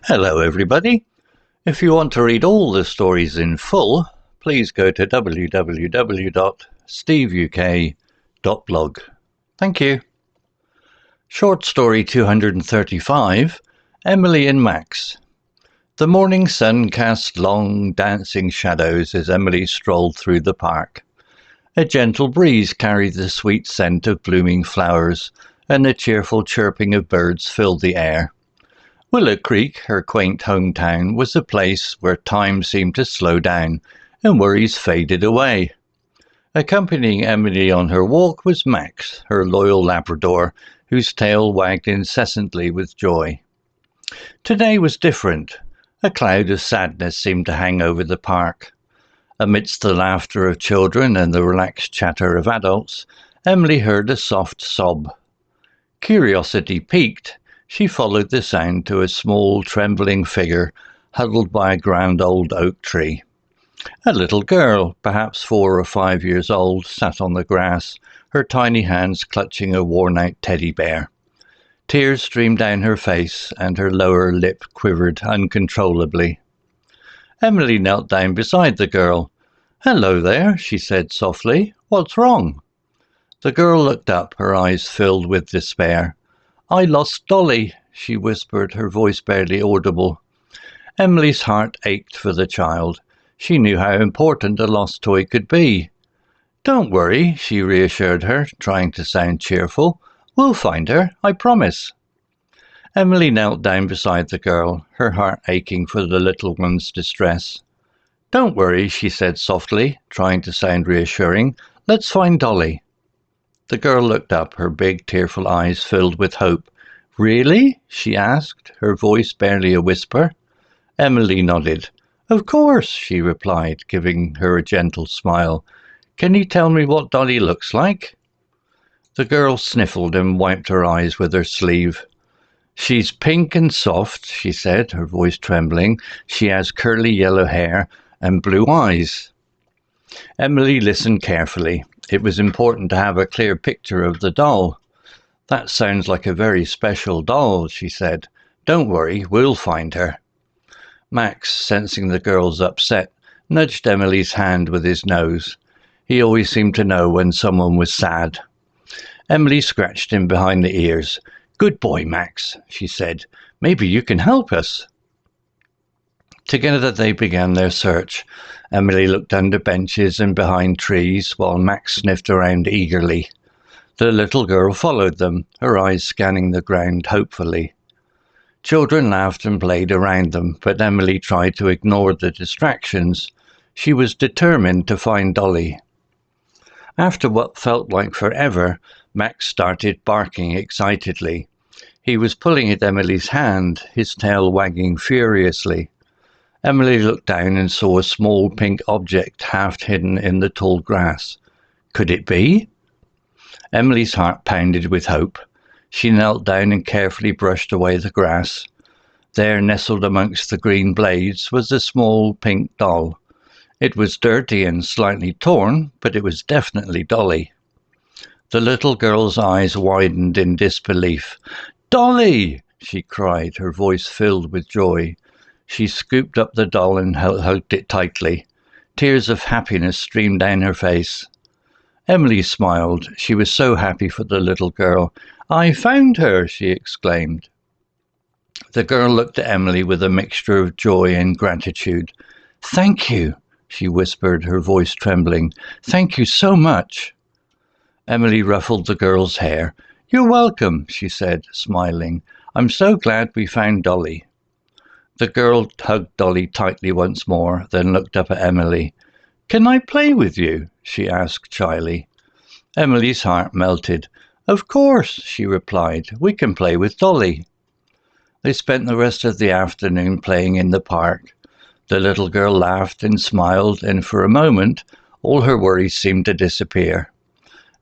Hello everybody. If you want to read all the stories in full, please go to www.steveuk.blog. Thank you. Short story 235, Emily and Max. The morning sun cast long, dancing shadows as Emily strolled through the park. A gentle breeze carried the sweet scent of blooming flowers, and the cheerful chirping of birds filled the air. Willow Creek, her quaint hometown, was a place where time seemed to slow down and worries faded away. Accompanying Emily on her walk was Max, her loyal Labrador, whose tail wagged incessantly with joy. Today was different. A cloud of sadness seemed to hang over the park. Amidst the laughter of children and the relaxed chatter of adults, Emily heard a soft sob. Curiosity piqued, she followed the sound to a small, trembling figure huddled by a grand old oak tree. A little girl, perhaps 4 or 5 years old, sat on the grass, her tiny hands clutching a worn-out teddy bear. Tears streamed down her face, and her lower lip quivered uncontrollably. Emily knelt down beside the girl. "Hello there," she said softly. "What's wrong?" The girl looked up, her eyes filled with despair. "I lost Dolly," she whispered, her voice barely audible. Emily's heart ached for the child. She knew how important a lost toy could be. "Don't worry," she reassured her, trying to sound cheerful. "We'll find her, I promise." Emily knelt down beside the girl, her heart aching for the little one's distress. "Don't worry," she said softly, trying to sound reassuring. "Let's find Dolly." The girl looked up, her big, tearful eyes filled with hope. "Really?" she asked, her voice barely a whisper. Emily nodded. "Of course," she replied, giving her a gentle smile. "Can you tell me what Dolly looks like?" The girl sniffled and wiped her eyes with her sleeve. "She's pink and soft," she said, her voice trembling. "She has curly yellow hair and blue eyes." Emily listened carefully. It was important to have a clear picture of the doll. "That sounds like a very special doll," she said. "Don't worry, we'll find her." Max, sensing the girl's upset, nudged Emily's hand with his nose. He always seemed to know when someone was sad. Emily scratched him behind the ears. "Good boy, Max," she said. "Maybe you can help us." Together they began their search. Emily looked under benches and behind trees, while Max sniffed around eagerly. The little girl followed them, her eyes scanning the ground hopefully. Children laughed and played around them, but Emily tried to ignore the distractions. She was determined to find Dolly. After what felt like forever, Max started barking excitedly. He was pulling at Emily's hand, his tail wagging furiously. Emily looked down and saw a small pink object half hidden in the tall grass. Could it be? Emily's heart pounded with hope. She knelt down and carefully brushed away the grass. There, nestled amongst the green blades, was a small pink doll. It was dirty and slightly torn, but it was definitely Dolly. The little girl's eyes widened in disbelief. "Dolly!" she cried, her voice filled with joy. She scooped up the doll and hugged it tightly. Tears of happiness streamed down her face. Emily smiled. She was so happy for the little girl. "I found her!" she exclaimed. The girl looked at Emily with a mixture of joy and gratitude. "Thank you," she whispered, her voice trembling. "Thank you so much." Emily ruffled the girl's hair. "You're welcome," she said, smiling. "I'm so glad we found Dolly." The girl hugged Dolly tightly once more, then looked up at Emily. "Can I play with you?" she asked shyly. Emily's heart melted. "Of course," she replied. "We can play with Dolly." They spent the rest of the afternoon playing in the park. The little girl laughed and smiled, and for a moment all her worries seemed to disappear.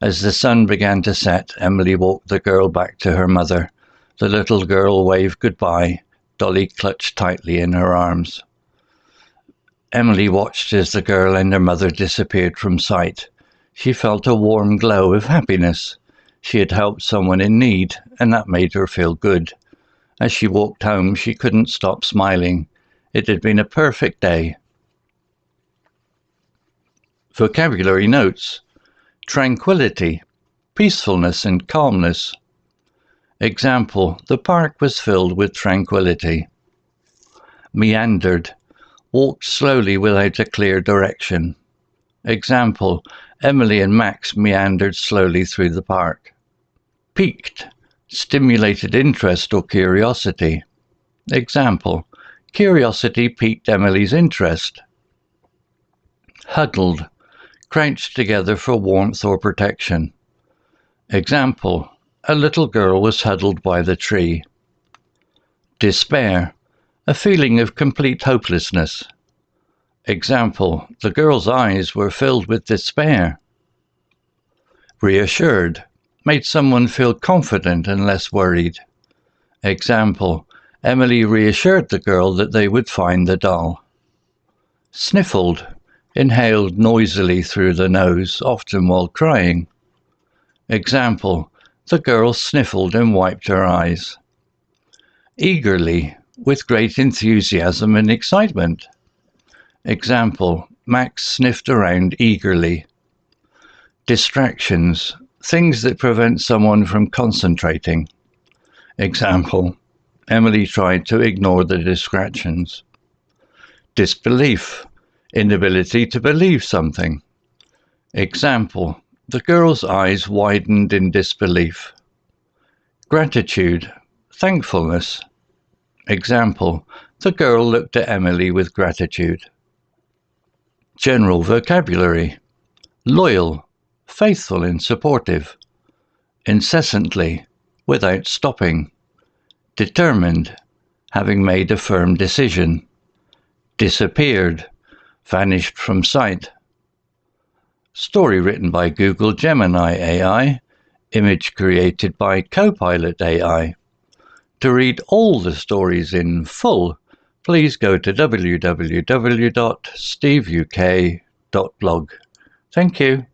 As the sun began to set, Emily walked the girl back to her mother. The little girl waved goodbye. Dolly clutched tightly in her arms. Emily watched as the girl and her mother disappeared from sight. She felt a warm glow of happiness. She had helped someone in need, and that made her feel good. As she walked home, she couldn't stop smiling. It had been a perfect day. Vocabulary notes: tranquility, peacefulness and calmness. Example, the park was filled with tranquility. Meandered, walked slowly without a clear direction. Example, Emily and Max meandered slowly through the park. Piqued, stimulated interest or curiosity. Example, curiosity piqued Emily's interest. Huddled, crouched together for warmth or protection. Example, a little girl was huddled by the tree. Despair, a feeling of complete hopelessness. Example, the girl's eyes were filled with despair. Reassured, made someone feel confident and less worried. Example, Emily reassured the girl that they would find the doll. Sniffled, inhaled noisily through the nose, often while crying. Example, the girl sniffled and wiped her eyes. Eagerly, with great enthusiasm and excitement. Example, Max sniffed around eagerly. Distractions, things that prevent someone from concentrating. Example, Emily tried to ignore the distractions. Disbelief, inability to believe something. Example, the girl's eyes widened in disbelief. Gratitude, thankfulness. Example, the girl looked at Emily with gratitude. General vocabulary: loyal, faithful and supportive. Incessantly, without stopping. Determined, having made a firm decision. Disappeared, vanished from sight. Story written by Google Gemini AI. Image created by Copilot AI. To read all the stories in full, please go to www.steveuk.blog. Thank you.